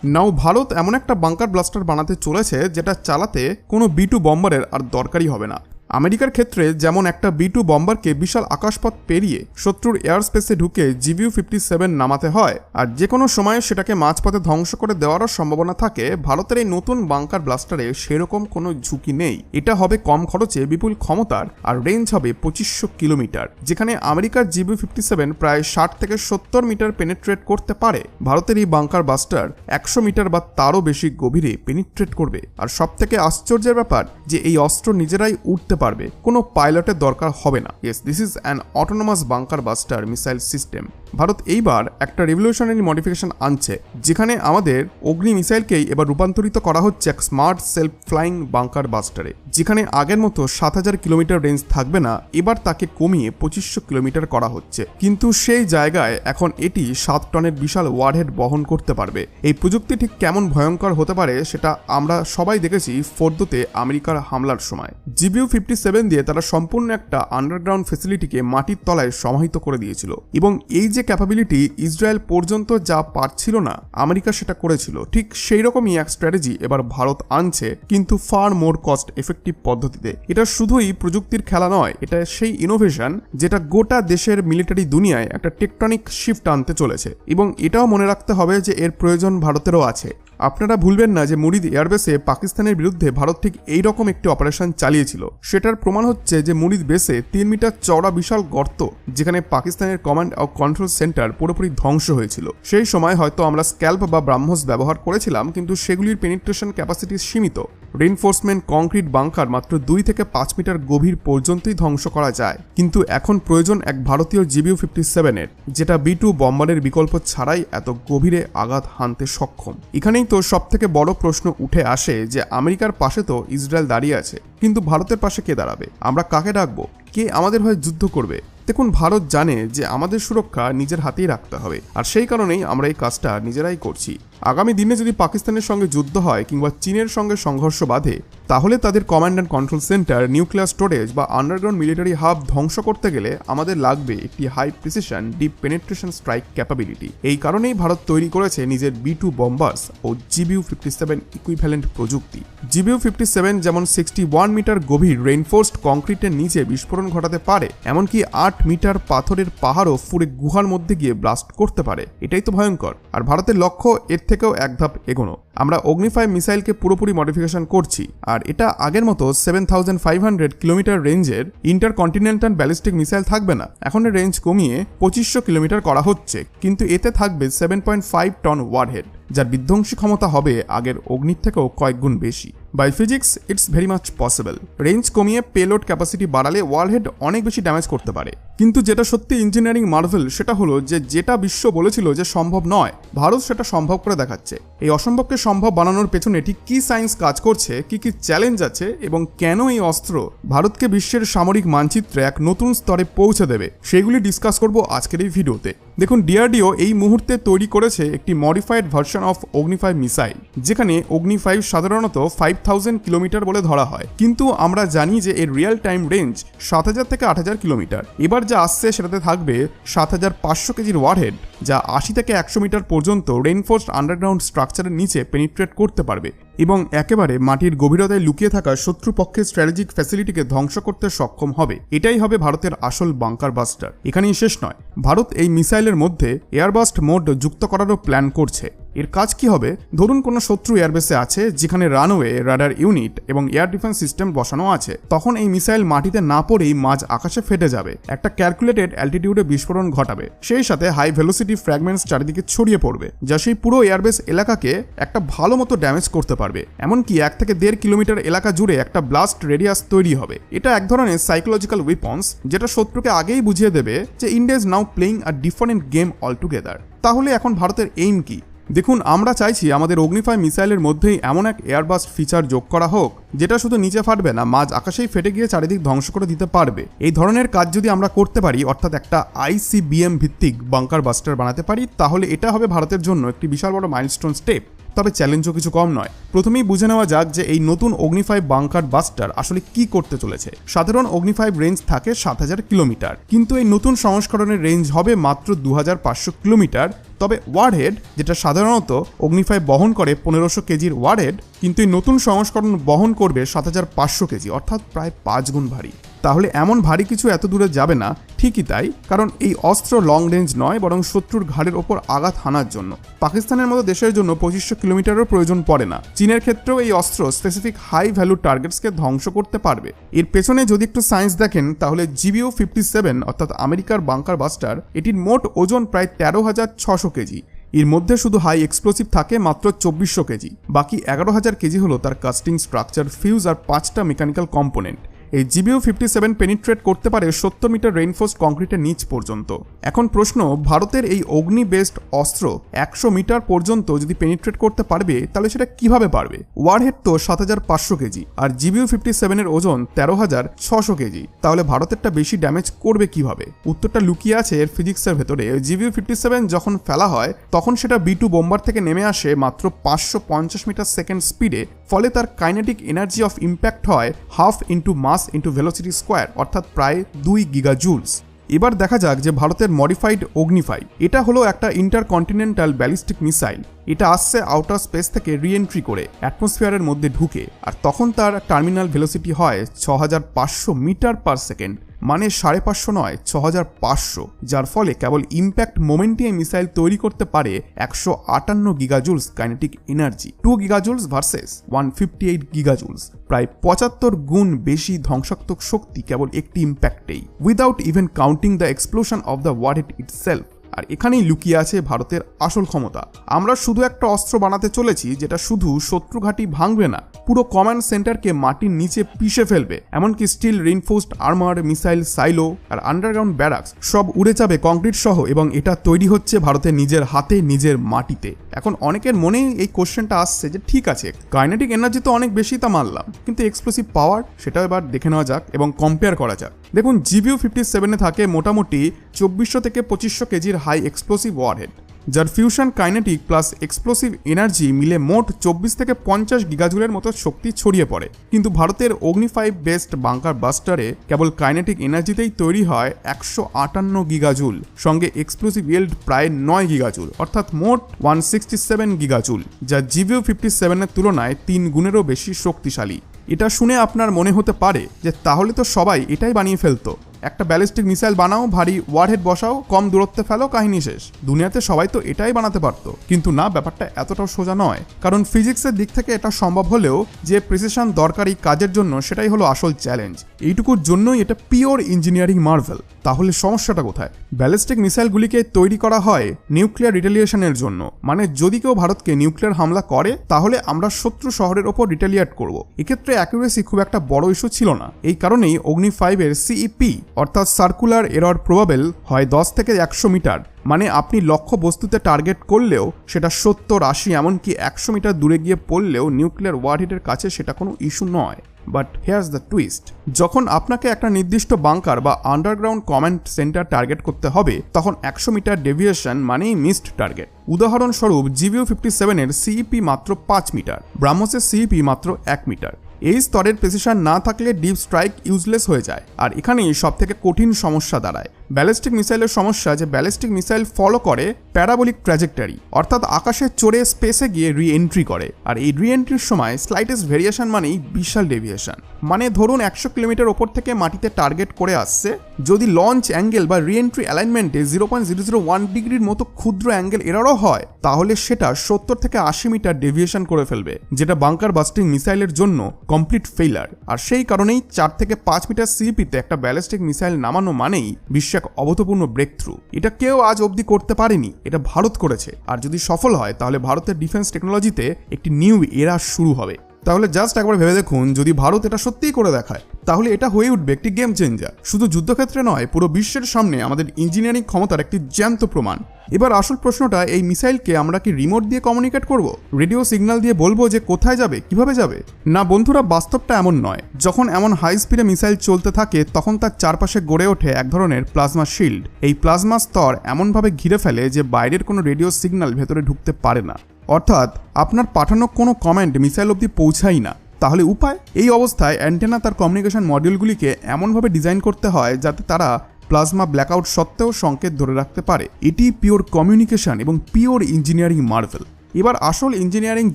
নাও ভারত এমন একটা bunker blaster বানাতে চলেছে যেটা চালাতে কোনো B2 বম্বারের আর দরকারই হবে না। আমেরিকার ক্ষেত্রে যেমন একটা B2 বম্বারকে বিশাল আকাশপথ পেরিয়ে শত্রুর এয়ার স্পেসে ঢুকে GBU-57 নামাতে হয়, আর যে কোনো সময়ে সেটাকে মাঝপথে ধ্বংস করে দেওয়ারও সম্ভাবনা থাকে, ভারতের এই নতুন বাংকার ব্লাস্টারে সেরকম কোনো ঝুঁকি নেই। এটা হবে কম খরচে বিপুল ক্ষমতার, আর রেঞ্জ হবে 2500 কিলোমিটার, যেখানে আমেরিকার GBU-57 প্রায় 60 থেকে 70 মিটার পেনিট্রেট করতে পারে। ভারতের এই বাংকার ব্লাস্টার 100 মিটার বা তারও বেশি গভীরে পেনিট্রেট করবে। আর সব থেকে আশ্চর্যের ব্যাপার যে এই অস্ত্র নিজেরাই উঠতে পারবে, কোনো পাইলটের দরকার হবে না। Yes, this is an autonomous bunker buster missile system. Bharat এইবার একটা রেভলিউশনারি মডিফিকেশন আনছে, যেখানে আমাদের অগ্নি মিসাইলকেই এবার রূপান্তরিত করা হচ্ছে এক স্মার্ট সেলফ ফ্লাইং বাংকার বাস্টারে, যেখানে আগের মতো 7000 কিলোমিটার রেঞ্জ থাকবে না, এবার তাকে কমিয়ে 2500 কিলোমিটার করা হচ্ছে। কিন্তু সেই জায়গায় এখন এটি 7 টনের বিশাল ওয়ারহেড বহন করতে পারবে। এই প্রযুক্তি ঠিক কেমন ভয়ঙ্কর হতে পারে সেটা আমরা সবাই দেখেছি ফোর্দোতে আমেরিকার হামলার সময়। GBU-57 দিয়ে তারা সম্পূর্ণ একটা আন্ডারগ্রাউন্ড ফেসিলিটিকে মাটির তলায় সমাহিত করে দিয়েছিল, এবং এই যে ক্যাপাবিলিটি ইসরায়েল পর্যন্ত যা পারছিল না, আমেরিকা সেটা করেছিল। ঠিক সেই রকমই এক স্ট্র্যাটেজি এবার ভারত আনছে, কিন্তু ফার মোর কস্ট এফেক্টিভ পদ্ধতিতে। এটা শুধুই প্রযুক্তির খেলা নয়, এটা সেই ইনোভেশন যেটা গোটা দেশের মিলিটারি দুনিয়ায় একটা টেকটনিক শিফট আনতে চলেছে, এবং এটাও মনে রাখতে হবে যে এর প্রয়োজন ভারতেরও আছে। আপনারা ভুলবেন না যে মুরিদ এয়ারবেসে পাকিস্তানের বিরুদ্ধে ভারত ঠিক এইরকম একটি অপারেশন চালিয়েছিল। সেটার প্রমাণ হচ্ছে যে মুরিদ বেসে 3 মিটার চওড়া বিশাল গর্ত, যেখানে পাকিস্তানের কমান্ড ও কন্ট্রোল সেন্টার পুরোপুরি ধ্বংস হয়েছিল। সেই সময় হয়তো আমরা স্ক্যাল্প বা ব্রাহ্মস ব্যবহার করেছিলাম, কিন্তু সেগুলির পেনিট্রেশন ক্যাপাসিটি সীমিত। রেইনফোর্সমেন্ট কংক্রিট বাংকার মাত্র 2 থেকে 5 মিটার গভীর পর্যন্তই ধ্বংস করা যায়, কিন্তু এখন প্রয়োজন এক ভারতীয় GBU-57 যেটা B2 বম্বারের বিকল্প ছাড়াই এত গভীরে আঘাত হানতে সক্ষম। এখানেই তো সব থেকে বড় প্রশ্ন উঠে আসে যে আমেরিকার পাশে তো ইসরায়েল দাঁড়িয়ে আছে, কিন্তু ভারতের পাশে কে দাঁড়াবে? আমরা কাকে ডাকবো? কে আমাদের হয়ে যুদ্ধ করবে? দেখুন, ভারত জানে যে আমাদের সুরক্ষা নিজের হাতেই রাখতে হবে, আর সেই কারণেই আমরা এই কাজটা নিজেরাই করছি। আগামী দিনে যদি পাকিস্তানের সঙ্গে যুদ্ধ হয় কিংবা চীনের সঙ্গে সংঘর্ষ বাধে, তাহলে তাদের command and control centre, nuclear storage বা আন্ডারগ্রাউন্ড মিলিটারি হাব ধ্বংস করতে গেলে আমাদের লাগবে একটি high precision deep penetration strike capability. এই কারণেই ভারত তৈরি করেছে নিজের B2 বম্বার্স ও GBU-57 ইকুইভ্যালেন্ট প্রযুক্তি। GBU-57 যেমন 61 মিটার গভীর রেইনফোর্সড কংক্রিটের নিচে বিস্ফোরণ ঘটাতে পারে, এমনকি 8 মিটার পাথরের পাহাড়ও ফুঁড়ে গুহার মধ্যে গিয়ে ব্লাস্ট করতে পারে। এটাই তো ভয়ঙ্কর। আর ভারতের লক্ষ্য এর থেকেও এক ধাপ এগোনো। আমরা অগ্নি 5 মিসাইলকে পুরোপুরি মডিফিকেশন করছি, আর এটা আগের মতো 7500 কিলোমিটার রেঞ্জের ইন্টারকন্টিনেন্টাল ব্যালিস্টিক মিসাইল থাকবে না। এখন এর রেঞ্জ কমিয়ে 2500 কিলোমিটার করা হচ্ছে, কিন্তু এতে থাকবে 7.5 টন ওয়ারহেড, যার বিধ্বংসী ক্ষমতা হবে আগের অগ্নির থেকেও কয়েক গুণ বেশি। By physics it's very much possible. Range কমিয়ে পেলোড ক্যাপাসিটি বাড়ালে ওয়ারহেড অনেক বেশি ড্যামেজ করতে পারে। কিন্তু যেটা সত্যি ইঞ্জিনিয়ারিং মার্ভেল সেটা হলো যে যেটা বিশ্ব বলেছিল যে সম্ভব নয়, ভারত সেটা সম্ভব করে দেখাচ্ছে। এই অসম্ভবকে সম্ভব বানানোর পেছনে ঠিক কি সায়েন্স কাজ করছে, কি কি চ্যালেঞ্জ আছে, এবং কেন এই অস্ত্র ভারতকে বিশ্বের সামরিক মানচিত্রে এক নতুন স্তরে পৌঁছে দেবে, সেগুলি ডিসকাস করব আজকের এই ভিডিওতে। দেখুন, DRDO এই মুহূর্তে তৈরি করেছে একটি modified version of Agni 5 missile, যেখানে অগ্নি 5 সাধারণত 5000 কিলোমিটার বলে ধরা হয়, কিন্তু আমরা জানি যে এর রিয়েল টাইম রেঞ্জ 7000 থেকে 8000 কিলোমিটার। এবার যা আসছে সেটাতে থাকবে 7500 কেজির ওয়ারহেড, যা 80 থেকে 100 মিটার পর্যন্ত রেইনফোর্সড আন্ডারগ্রাউন্ড স্ট্রাকচারের নিচে পেনিট্রেট করতে পারবে, এবং একেবারে মাটির গভীরতায় লুকিয়ে থাকা শত্রুপক্ষের স্ট্র্যাটেজিক ফ্যাসিলিটিকে ধ্বংস করতে সক্ষম হবে। এটাই হবে ভারতের আসল বাংকার বাস্টার। এখানেই শেষ নয়, ভারত এই মিসাইলের মধ্যে এয়ারবাস্ট মোড যুক্ত করারও প্ল্যান করছে। এর কাজ কি হবে? ধরুন কোনো শত্রু এয়ারবেসে আছে যেখানে রানওয়ে, রাডার ইউনিট এবং এয়ার ডিফেন্স সিস্টেম বসানো আছে, তখন এই মিসাইল মাটিতে না পড়েই মাঝ আকাশে ফেটে যাবে, একটা ক্যালকুলেটেড অ্যালটিটিউডে বিস্ফোরণ ঘটাবে, সেই সাথে হাই ভেলোসিটি ফ্র্যাগমেন্টস চারিদিকে ছড়িয়ে পড়বে, যা সেই পুরো এয়ারবেস এলাকাকে একটা ভালো মতো ড্যামেজ করতে পারবে। এমনকি 1 থেকে 1.5 কিলোমিটার এলাকা জুড়ে একটা ব্লাস্ট রেডিয়াস তৈরি হবে। এটা এক ধরনের সাইকোলজিক্যাল উইপন্স, যেটা শত্রুকে আগেই বুঝিয়ে দেবে যে India is now playing a different game altogether. তাহলে এখন ভারতের এইম কি? দেখুন, আমরা চাইছি আমাদের অগ্নি 5 মিসাইলের মধ্যেই এমন এক এয়ারবাস্ট ফিচার যোগ করা হোক, যেটা শুধু নিচে ফাটবে না, মাঝ আকাশেই ফেটে গিয়ে চারিদিক ধ্বংস করে দিতে পারবে। এই ধরনের কাজ যদি আমরা করতে পারি, অর্থাৎ একটা ICBM ভিত্তিক বাংকার বাস্টার বানাতে পারি, তাহলে এটা হবে ভারতের জন্য একটি বিশাল বড় মাইলস্টোন স্টেপ। তবে চ্যালেঞ্জও কিছু কম নয়। প্রথমেই বুঝে নেওয়া যাক যে এই নতুন অগ্নি 5 বাংকার বাস্টার আসলে কি করতে চলেছে। সাধারণ অগ্নি 5 রেঞ্জ থাকে 7000 কিলোমিটার, কিন্তু এই নতুন সংস্করণের রেঞ্জ হবে মাত্র 2500 কিলোমিটার। তবে ওয়ারহেড, যেটা সাধারণত অগ্নি 5 বহন করে 1500 কেজির ওয়ারহেড, কিন্তু এই নতুন সংস্করণ বহন করবে 7500 কেজি, অর্থাৎ প্রায় 5 গুণ ভারী। তাহলে এমন ভারী কিছু এত দূরে যাবে না, ঠিকই তাই, কারণ এই অস্ত্র লং রেঞ্জ নয়, বরং শত্রুর ঘাড়ের ওপর আঘাত হানার জন্য। পাকিস্তানের মতো দেশের জন্য 2500 কিলোমিটারও প্রয়োজন পড়ে না। চীনের ক্ষেত্রেও এই অস্ত্র স্পেসিফিক হাই ভ্যালু টার্গেটসকে ধ্বংস করতে পারবে। এর পেছনে যদি একটু সায়েন্স দেখেন, তাহলে GBU-57 অর্থাৎ আমেরিকার বাংকার বাস্টার, এটির মোট ওজন প্রায় 13,600 কেজি। এর মধ্যে শুধু হাই এক্সপ্লোসিভ থাকে মাত্র 2400 কেজি, বাকি 11,000 কেজি হলো তার কাস্টিং স্ট্রাকচার, ফিউজ আর 5টা মেকানিক্যাল কম্পোনেন্ট। এই GBU-57 পেনিট্রেট করতে পারে 70 মিটার রেইনফোর্সড কংক্রিটের নিচ পর্যন্ত। এখন প্রশ্ন, ভারতের এই অগ্নি বেসড অস্ত্র 100 মিটার পর্যন্ত যদি পেনিট্রেট করতে পারবে, তাহলে সেটা কিভাবে পারবে? ওয়ারহেড তো 7500 কেজি, আর GBU-57 এর ওজন 13,600 কেজি, তাহলে ভারতেরটা বেশি ড্যামেজ করবে কিভাবে? উত্তরটা লুকিয়ে আছে এর ফিজিক্সের ভেতরে। GBU-57 যখন ফেলা হয়, তখন সেটা B2 বোম্বার থেকে নেমে আসে মাত্র 550 মিটার সেকেন্ড স্পিডে, ফলে তার কাইনেটিক এনার্জি অফ ইম্প্যাক্ট হয় half into mass into velocity square, অর্থাৎ প্রায় 2 গিগাজুলস। এবার দেখা যাক যে ভারতের মডিফাইড অগ্নি 5, এটা হলো একটা ইন্টারকন্টিনেন্টাল ব্যালিস্টিক মিসাইল। এটা আসছে আউটার স্পেস থেকে রিএন্ট্রি করে অ্যাটমসফিয়ারের মধ্যে ঢুকে, আর তখন তার টার্মিনাল ভেলোসিটি হয় 6500 মিটার পার সেকেন্ড, মানে 550 নয় 6500, যার ফলে কেবল ইম্প্যাক্ট মোমেন্টে মিসাইল তৈরি করতে পারে 158 gigajoules kinetic energy. 2 gigajoules versus 158 gigajoules, প্রায় 75 গুণ বেশি ধ্বংসাত্মক শক্তি কেবল একটি ইম্প্যাক্টেই, without even counting the explosion of the warhead itself. আর এখানেই লুকিয়ে আছে ভারতের আসল ক্ষমতা। আমরা শুধু একটা অস্ত্র বানাতে চলেছি যেটা শুধু শত্রু ঘাঁটি ভাঙবে না, পুরো কমান্ড সেন্টারকে মাটির নিচে পিষে ফেলবে। এমনকি steel reinforced armour, missile silo আর আন্ডারগ্রাউন্ড ব্যারাকস সব উড়ে যাবে কংক্রিট সহ, এবং এটা তৈরি হচ্ছে ভারতের নিজের হাতে, নিজের মাটিতে। এখন অনেকের মনেই এই কোশ্চেনটা আসছে যে ঠিক আছে, কাইনেটিক এনার্জি তো অনেক বেশি, তা মানলাম, কিন্তু এক্সপ্লোসিভ পাওয়ার, সেটাও এবার দেখে নেওয়া যাক এবং কম্পেয়ার করা যাক। দেখুন, GBU-57 থাকে মোটামুটি 2400 থেকে 2500 কেজির হাই এক্সপ্লোসিভ ওয়ারহেড, যার fusion kinetic plus explosive energy মিলে মোট 24 থেকে 50 গিগাজুলের মতো শক্তি ছড়িয়ে পড়ে। কিন্তু ভারতের অগ্নি 5 বেসড বাংকার বাস্টারে কেবল কাইনেটিক এনার্জিতেই তৈরি হয় 158 গিগাজুল, সঙ্গে এক্সপ্লোসিভ ইয়েল্ড প্রায় 9 গিগাজুল, অর্থাৎ মোট 167 গিগাজুল, যা GBU-57 এর তুলনায় 3 গুণেরও বেশি শক্তিশালী। এটা শুনে আপনার মনে হতে পারে যে তাহলে তো সবাই এটাই বানিয়ে ফেলতো, একটা ব্যালিস্টিক মিসাইল বানাও, ভারী ওয়ারহেড বসাও, কম দূরত্বে ফেলো, কাহিনী শেষ। দুনিয়াতে সবাই তো এটাই বানাতে পারতো। কিন্তু না, ব্যাপারটা এতটাও সোজা নয়, কারণ ফিজিক্সের দিক থেকে এটা সম্ভব হলেও যে প্রিসিশন দরকারি কাজের জন্য সেটাই হলো আসল চ্যালেঞ্জ। এইটুকুর জন্যই এটা পিওর ইঞ্জিনিয়ারিং মার্ভেল। তাহলে সমস্যাটা কোথায়? ব্যালিস্টিক মিসাইলগুলিকে তৈরি করা হয় নিউক্লিয়ার রিটেলিয়েশনের জন্য, মানে যদি কেউ ভারতকে নিউক্লিয়ার হামলা করে, তাহলে আমরা শত্রু শহরের ওপর রিটেলিয়েট করব। এক্ষেত্রে অ্যাকুরেসি খুব একটা বড় ইস্যু ছিল না। এই কারণেই অগ্নি 5 এর CEP অর্থাৎ সার্কুলার এরর প্রবাবেল হয় 10 থেকে 100 মিটার, মানে আপনি লক্ষ্য বস্তুতে টার্গেট করলেও সেটা 70, 80, এমনকি 100 মিটার দূরে গিয়ে পড়লেও নিউক্লিয়ার ওয়ারহেডের কাছে সেটা কোনো ইস্যু নয়। বাট হেয়ার্স দ্য টুইস্ট, যখন আপনাকে একটা নির্দিষ্ট বাংকার বা আন্ডারগ্রাউন্ড কমান্ড সেন্টার টার্গেট করতে হবে, তখন 100 মিটার ডেভিয়েশন মানেই মিসড টার্গেট। উদাহরণস্বরূপ GBU-57 এর CEP মাত্র 5 মিটার, ব্রাহ্মসের CEP মাত্র 1 মিটার। এই স্তরের প্রেসিশন না থাকলে ডিপ স্ট্রাইক ইউজলেস হয়ে যায়। আর এখানেই সব থেকে কঠিন সমস্যা দাঁড়ায়। ব্যালিস্টিক মিসাইলের সমস্যা যে ব্যালিস্টিক মিসাইল ফলো করে প্যারাবোলিক ট্র্যাজেক্টরি, অর্থাৎ আকাশে চড়ে স্পেসে গিয়ে রি এন্ট্রি করে। আর এই রি এন্ট্রির সময় স্লাইটেস্ট ভেরিয়েশন মানেই বিশাল ডেভিয়েশন। মানে ধরুন 100 কিলোমিটার ওপর থেকে মাটিতে টার্গেট করে আসছে, যদি লঞ্চ অ্যাঙ্গেল বা রি এন্ট্রি অ্যালাইনমেন্টে 0.001 ডিগ্রির মতো ক্ষুদ্র অ্যাঙ্গেল এররও হয়, তাহলে সেটা 70 থেকে 80 মিটার ডেভিয়েশন করে ফেলবে, যেটা বাংকার বাস্টিং মিসাইলের জন্য কমপ্লিট ফেইলার। আর সেই কারণেই 4 থেকে 5 মিটার CEP-তে একটা ব্যালিস্টিক মিসাইল নামানো মানেই বিশ্ব এক অভূতপূর্ণ ব্রেক থ্রু। এটা কেউ আজ অবধি করতে পারেনি, এটা ভারত করেছে। আর যদি সফল হয়, তাহলে ভারতের ডিফেন্স টেকনোলজিতে একটি নিউ এরা শুরু হবে। তাহলে জাস্ট একবার ভেবে দেখুন, যদি ভারত এটা সত্যিই করে দেখায়, তাহলে এটা হয়ে উঠবে একটি গেম চেঞ্জার। শুধু যুদ্ধক্ষেত্রে নয়, পুরো বিশ্বের সামনে আমাদের ইঞ্জিনিয়ারিং ক্ষমতার একটি জ্যান্ত প্রমাণ। এবার আসল প্রশ্নটা, এই মিসাইলকে আমরা কি রিমোট দিয়ে কমিউনিকেট করব? রেডিও সিগন্যাল দিয়ে বলবো যে কোথায় যাবে, কিভাবে যাবে? না বন্ধুরা, বাস্তবটা এমন নয়। যখন এমন হাই স্পিডে মিসাইল চলতে থাকে, তখন তার চারপাশে গড়ে ওঠে এক ধরনের প্লাজমা শিল্ড। এই প্লাজমা স্তর এমনভাবে ঘিরে ফেলে যে বাইরের কোনো রেডিও সিগন্যাল ভেতরে ঢুকতে পারে না। অর্থাৎ আপনার পাঠানো কোনো কমেন্ট মিসাইল অবধি পৌঁছাই না। তাহলে উপায়? এই অবস্থায় অ্যান্টেনা তার কমিউনিকেশন মডিউলগুলিকে এমনভাবে ডিজাইন করতে হয় যাতে তারা প্লাজমা ব্ল্যাকআউট সত্ত্বেও সংকেত ধরে রাখতে পারে। এটি পিওর কমিউনিকেশন এবং পিওর ইঞ্জিনিয়ারিং মার্ভেল। এবার আসল ইঞ্জিনিয়ারিং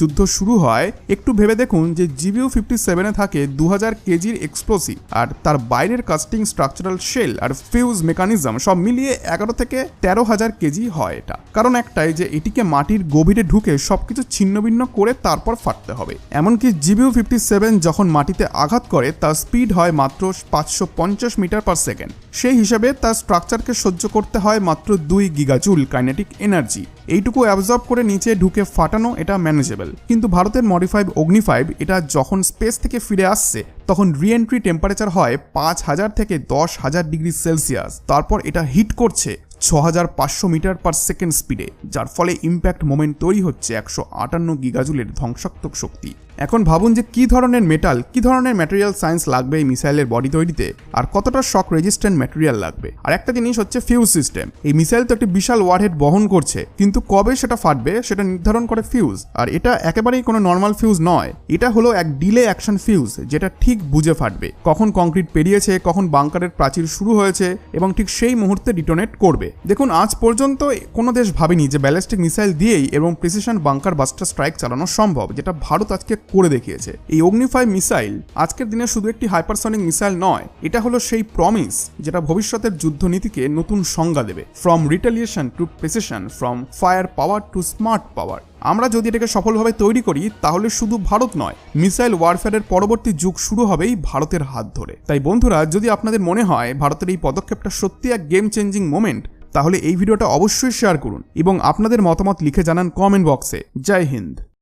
যুদ্ধ শুরু হয়। একটু ভেবে দেখুন যে GBU-57 থাকে 2000 কেজির এক্সপ্লোসিভ, আর তার বাইরের কাস্টিং স্ট্রাকচারাল শেল আর ফিউজ মেকানিজম সব মিলিয়ে 11 থেকে 13,000 কেজি হয়। এটা কারণ একটাই যে এটিকে মাটির গভীরে ঢুকে সবকিছু ছিন্নভিন্ন করে তারপর ফাটতে হবে। এমনকি GBU-57 যখন মাটিতে আঘাত করে তার স্পিড হয় মাত্র 550 মিটার পার সেকেন্ড। সেই হিসাবে তার স্ট্রাকচারকে সহ্য করতে হয় মাত্র 2 গিগাজুল কাইনেটিক এনার্জি। এইটুকু অ্যাবজর্ব করে নিচে ঢুকে ফাটানো এটা ম্যানেজেবল। কিন্তু ভারতের মডিফাইড অগ্নি 5 এটা যখন স্পেস থেকে ফিরে আসছে তখন রিএন্ট্রি টেম্পারেচার হয় 5000 থেকে 10,000 ডিগ্রি সেলসিয়াস। তারপর এটা হিট করছে 6500 মিটার পার সেকেন্ড স্পিডে, যার ফলে ইম্প্যাক্ট মোমেন্ট তৈরি হচ্ছে 158 গিগাজুলের ধ্বংসাত্মক শক্তি। এখন ভাবুন যে কি ধরনের মেটাল, কি ধরনের ম্যাটেরিয়াল সায়েন্স লাগবে এই মিসাইলের বডি তৈরিতে, আর কতটা শক রেজিস্ট্যান্ট ম্যাটেরিয়াল লাগবে। আর একটা জিনিস হচ্ছে ফিউজ সিস্টেম। এই মিসাইল তো একটি বিশাল ওয়ারহেড বহন করছে, কিন্তু কবে সেটা ফাটবে সেটা নির্ধারণ করে ফিউজ। আর এটা একেবারেই কোনো নর্মাল ফিউজ নয়, এটা হলো এক ডিলে অ্যাকশন ফিউজ, যেটা ঠিক বুঝে ফাটবে কখন কংক্রিট পেরিয়েছে, কখন বাংকারের প্রাচীর শুরু হয়েছে এবং ঠিক সেই মুহূর্তে ডিটোনেট করবে। দেখুন, আজ পর্যন্ত কোনো দেশ ভাবেনি যে ব্যালিস্টিক মিসাইল দিয়েই এবং প্রিসিশন বাংকার বাস্টার স্ট্রাইক চালানো সম্ভব, যেটা ভারত আজকে করে দেখিয়েছে। এই অগ্নি 5 মিসাইল আজকের দিনে শুধু একটি হাইপারসনিক মিসাইল নয়, এটা হলো সেই প্রমিস যেটা ভবিষ্যতের যুদ্ধনীতিকে নতুন সংজ্ঞা দেবে। From retaliation to precision, from fire power to smart power. আমরা যদি এটাকে সফলভাবে তৈরি করি তাহলে শুধু ভারত নয়, মিসাইল ওয়ারফেয়ারের পরবর্তী যুগ শুরু হবেই ভারতের হাত ধরে। তাই বন্ধুরা, যদি আপনাদের মনে হয় ভারতের এই পদক্ষেপটা সত্যি এক গেম চেঞ্জিং মোমেন্ট, তাহলে এই ভিডিওটা অবশ্যই শেয়ার করুন এবং আপনাদের মতামত লিখে জানান কমেন্ট বক্সে। জয় হিন্দ।